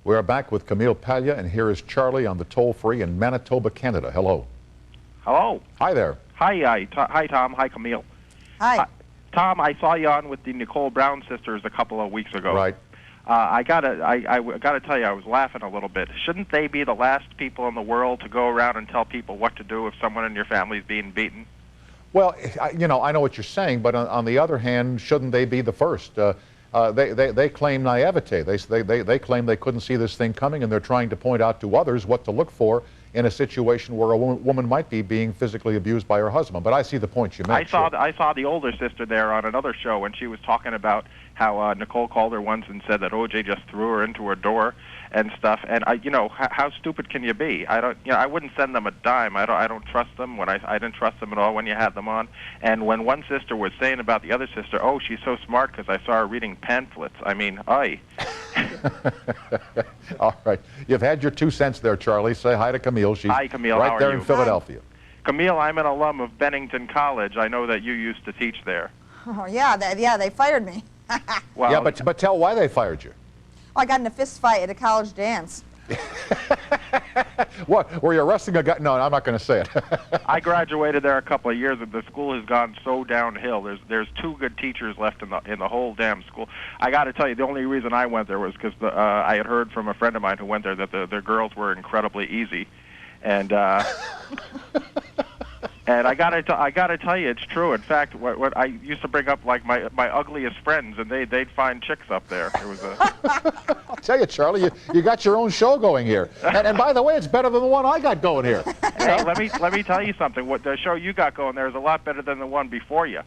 We are back with Camille Paglia, and here is Charlie on the toll-free in Manitoba, Canada. Hello. Hello. Hi there. Hi, Tom. Hi, Camille. Hi. Tom, I saw you on with the Nicole Brown sisters a couple of weeks ago. Right. I gotta tell you, I was laughing a little bit. Shouldn't they be the last people in the world to go around and tell people what to do if someone in your family is being beaten? Well, you know, I know what you're saying, but on the other hand, shouldn't they be the first? They claim naivete. They claim they couldn't see this thing coming, and they're trying to point out to others what to look for in a situation where a woman might be being physically abused by her husband. But I see the point you make. I saw the older sister there on another show, and she was talking about how Nicole called her once and said that OJ just threw her into her door and stuff. And how stupid can you be? I wouldn't send them a dime. I don't trust them. I didn't trust them at all when you had them on. And when one sister was saying about the other sister, oh, she's so smart because I saw her reading pamphlets. I mean, aye. All right. You've had your 2 cents there, Charlie. Say hi to Camille. She's hi, Camille. right How there are you? in Philadelphia. Camille, I'm an alum of Bennington College. I know that you used to teach there. Oh, yeah, they fired me. Well, yeah, but tell why they fired you. Oh, I got in a fist fight at a college dance. What? Were you arresting a guy? No, I'm not going to say it. I graduated there a couple of years, and the school has gone so downhill. There's 2 good teachers left in the whole damn school. I got to tell you, the only reason I went there was because I had heard from a friend of mine who went there that the girls were incredibly easy, and and I gotta tell you, it's true. In fact, what I used to bring up like my ugliest friends, and they'd find chicks up there. It was I'll tell you, Charlie, you got your own show going here, and by the way, it's better than the one I got going here. Hey, let me tell you something. What the show you got going there is a lot better than the one before you.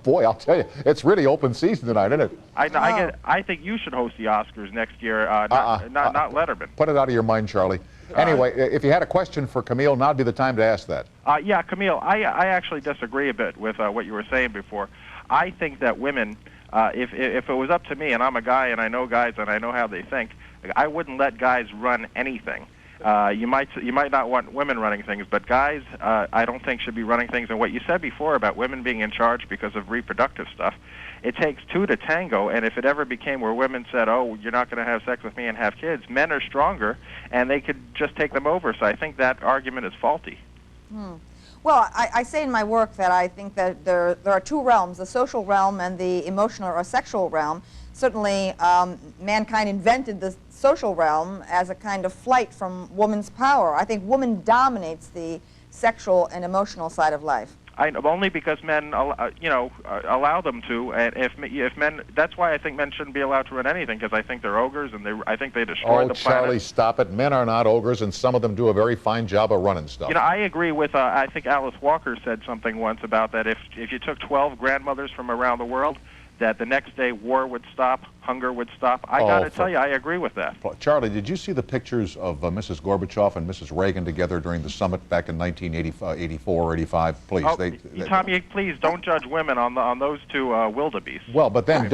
Boy, I'll tell you, it's really open season tonight, isn't it? I think you should host the Oscars next year, not Letterman. Put it out of your mind, Charlie. Anyway, if you had a question for Camille, now'd be the time to ask that. Yeah, Camille, I actually disagree a bit with what you were saying before. I think that women, if it was up to me, and I'm a guy and I know guys and I know how they think, I wouldn't let guys run anything. You might not want women running things, but guys, I don't think should be running things. And what you said before about women being in charge because of reproductive stuff, it takes 2 to tango. And if it ever became where women said, "Oh, you're not going to have sex with me and have kids," men are stronger, and they could just take them over. So I think that argument is faulty. Well, I say in my work that I think that there are 2 realms: the social realm and the emotional or sexual realm. Certainly, mankind invented the social realm as a kind of flight from woman's power. I think woman dominates the sexual and emotional side of life. Only because men, allow them to. And if men, that's why I think men shouldn't be allowed to run anything, because I think they're ogres and I think they destroy the planet. Oh, Charlie, stop it. Men are not ogres, and some of them do a very fine job of running stuff. I agree with, I think Alice Walker said something once about that if you took 12 grandmothers from around the world, that the next day war would stop, hunger would stop. I got to tell you, I agree with that. Charlie, did you see the pictures of Mrs. Gorbachev and Mrs. Reagan together during the summit back in 1984 or 85? Please. Tom, please don't judge women on those 2 wildebeests. Well, but then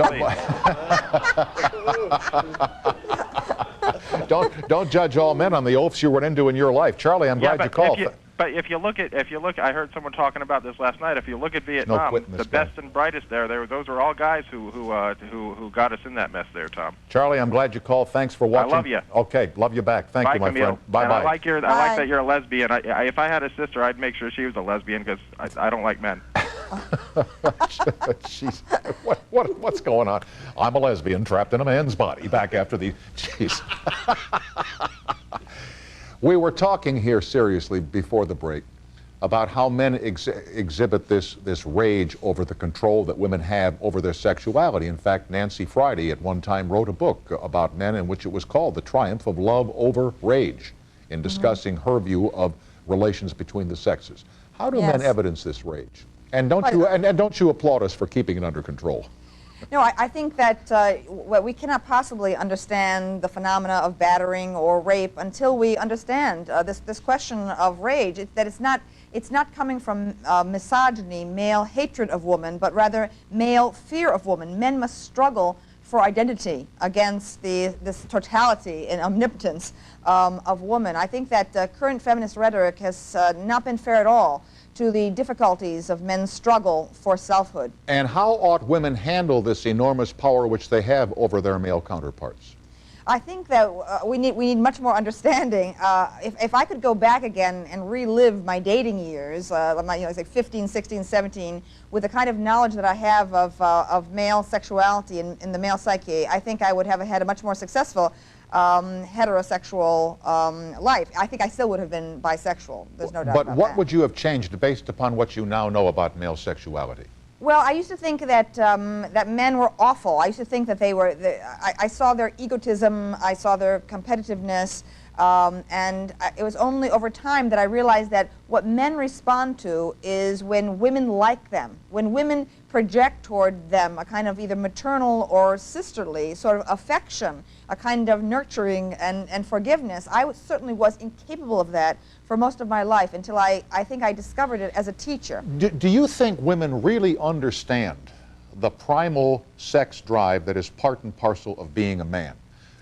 don't judge all men on the oafs you run into in your life. Charlie, I'm glad you called. But if you look, I heard someone talking about this last night. If you look at Vietnam, the best and brightest those are all guys who got us in that mess there, Tom. Charlie, I'm glad you called. Thanks for watching. I love you. Okay, love you back. Thank you, my Camille. friend. Bye bye. I like that you're a lesbian. If I had a sister, I'd make sure she was a lesbian because I don't like men. Jeez, what's going on? I'm a lesbian trapped in a man's body. Back after the. Jeez. We were talking here seriously before the break about how men exhibit this rage over the control that women have over their sexuality. In fact, Nancy Friday at one time wrote a book about men in which it was called The Triumph of Love Over Rage, in discussing her view of relations between the sexes. How do men evidence this rage? And don't you applaud us for keeping it under control? No, I think that we cannot possibly understand the phenomena of battering or rape until we understand this question of rage. That it's not coming from misogyny, male hatred of woman, but rather male fear of woman. Men must struggle for identity against this totality and omnipotence of woman. I think that current feminist rhetoric has not been fair at all to the difficulties of men's struggle for selfhood. And how ought women handle this enormous power which they have over their male counterparts? I think that we need much more understanding. If I could go back again and relive my dating years, like 15, 16, 17, with the kind of knowledge that I have of male sexuality in the male psyche, I think I would have had a much more successful heterosexual life. I think I still would have been bisexual. There's no doubt about that. But what would you have changed based upon what you now know about male sexuality? Well, I used to think that that men were awful. I used to think that they were. I saw their egotism. I saw their competitiveness, and it was only over time that I realized that what men respond to is when women like them, when women project toward them a kind of either maternal or sisterly sort of affection, a kind of nurturing and forgiveness. I certainly was incapable of that for most of my life until I think I discovered it as a teacher. Do you think women really understand the primal sex drive that is part and parcel of being a man?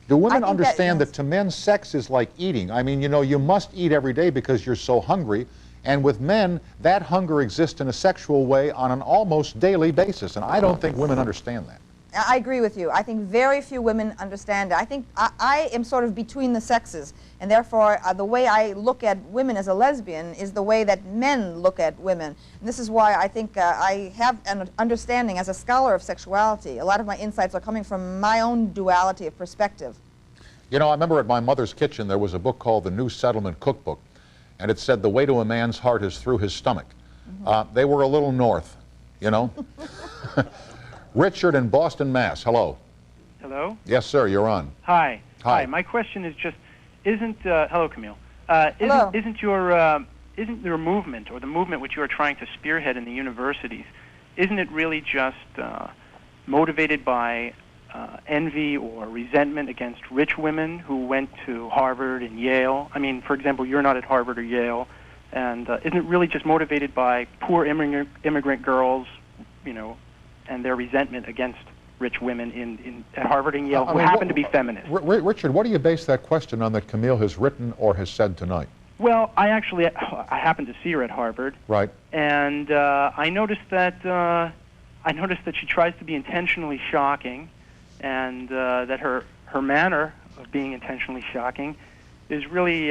Do women understand that to men, sex is like eating? I mean, you know, you must eat every day because you're so hungry. And with men, that hunger exists in a sexual way on an almost daily basis. And I don't think women understand that. I agree with you. I think very few women understand it. I think I am sort of between the sexes, and therefore the way I look at women as a lesbian is the way that men look at women. And this is why I think I have an understanding as a scholar of sexuality. A lot of my insights are coming from my own duality of perspective. You know, I remember at my mother's kitchen there was a book called The New Settlement Cookbook, and it said the way to a man's heart is through his stomach. They were a little north, you know. Richard in Boston, Mass. Hello. Hello? Yes, sir, you're on. Hi. Hi. My question is just, hello, Camille. Hello. Isn't your movement, or the movement which you are trying to spearhead in the universities, isn't it really just motivated by envy or resentment against rich women who went to Harvard and Yale? I mean, for example, you're not at Harvard or Yale, and isn't it really just motivated by poor immigrant girls, you know, and their resentment against rich women at Harvard and Yale who happen to be feminists? Richard, what do you base that question on that Camille has written or has said tonight? Well, I happened to see her at Harvard. Right. And I noticed that she tries to be intentionally shocking, and that her manner of being intentionally shocking is really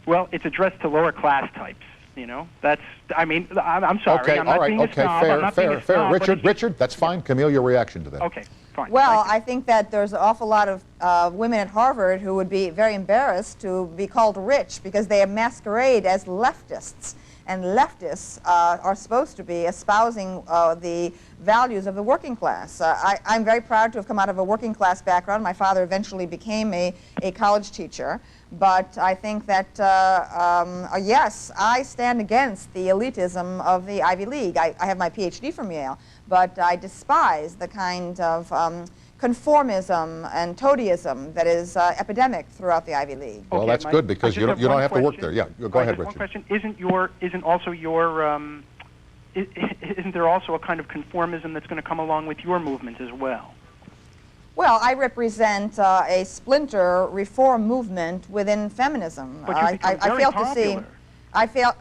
well, it's addressed to lower class types. You know, I'm sorry. Okay, I'm not being a snob. Fair. Richard, that's fine. Camille, your reaction to that. Okay, fine. Well, I think that there's an awful lot of women at Harvard who would be very embarrassed to be called rich because they masquerade as leftists. And leftists are supposed to be espousing the values of the working class. I'm very proud to have come out of a working class background. My father eventually became a college teacher. But I think that, yes, I stand against the elitism of the Ivy League. I have my PhD from Yale, but I despise the kind of conformism and toadyism that is epidemic throughout the Ivy League. Well, Okay, that's good because you don't have to work there. Yeah, go ahead, Richard. One question: isn't there also a kind of conformism that's going to come along with your movement as well? Well, I represent a splinter reform movement within feminism. But you become very fail popular. to see. I feel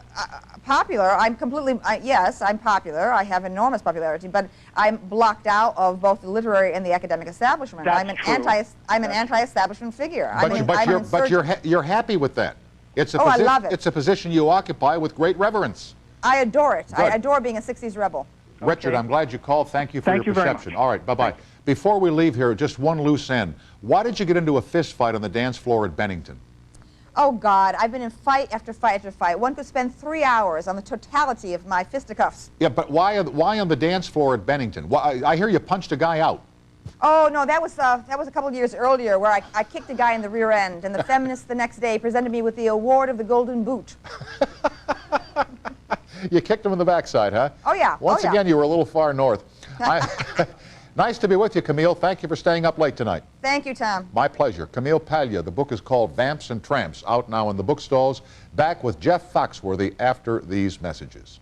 popular. I'm completely. Yes, I'm popular. I have enormous popularity, but I'm blocked out of both the literary and the academic establishment. That's I'm an true. anti-establishment figure. But you're happy with that. I love it. It's a position you occupy with great reverence. I adore it. Good. I adore being a 60s rebel. Richard, Okay. I'm glad you called. Thank you for Thank your you very perception. much. All right, bye-bye. Thanks. Before we leave here, just one loose end. Why did you get into a fist fight on the dance floor at Bennington? Oh, God, I've been in fight after fight after fight. One could spend 3 hours on the totality of my fisticuffs. Yeah, but why on the dance floor at Bennington? Why, I hear you punched a guy out. Oh, no, that was a couple of years earlier where I kicked a guy in the rear end, and the feminists the next day presented me with the award of the Golden Boot. You kicked him in the backside, huh? Oh, yeah. Once Oh, yeah. again, you were a little far north. Nice to be with you, Camille. Thank you for staying up late tonight. Thank you, Tom. My pleasure. Camille Paglia. The book is called Vamps and Tramps, out now in the bookstalls. Back with Jeff Foxworthy after these messages.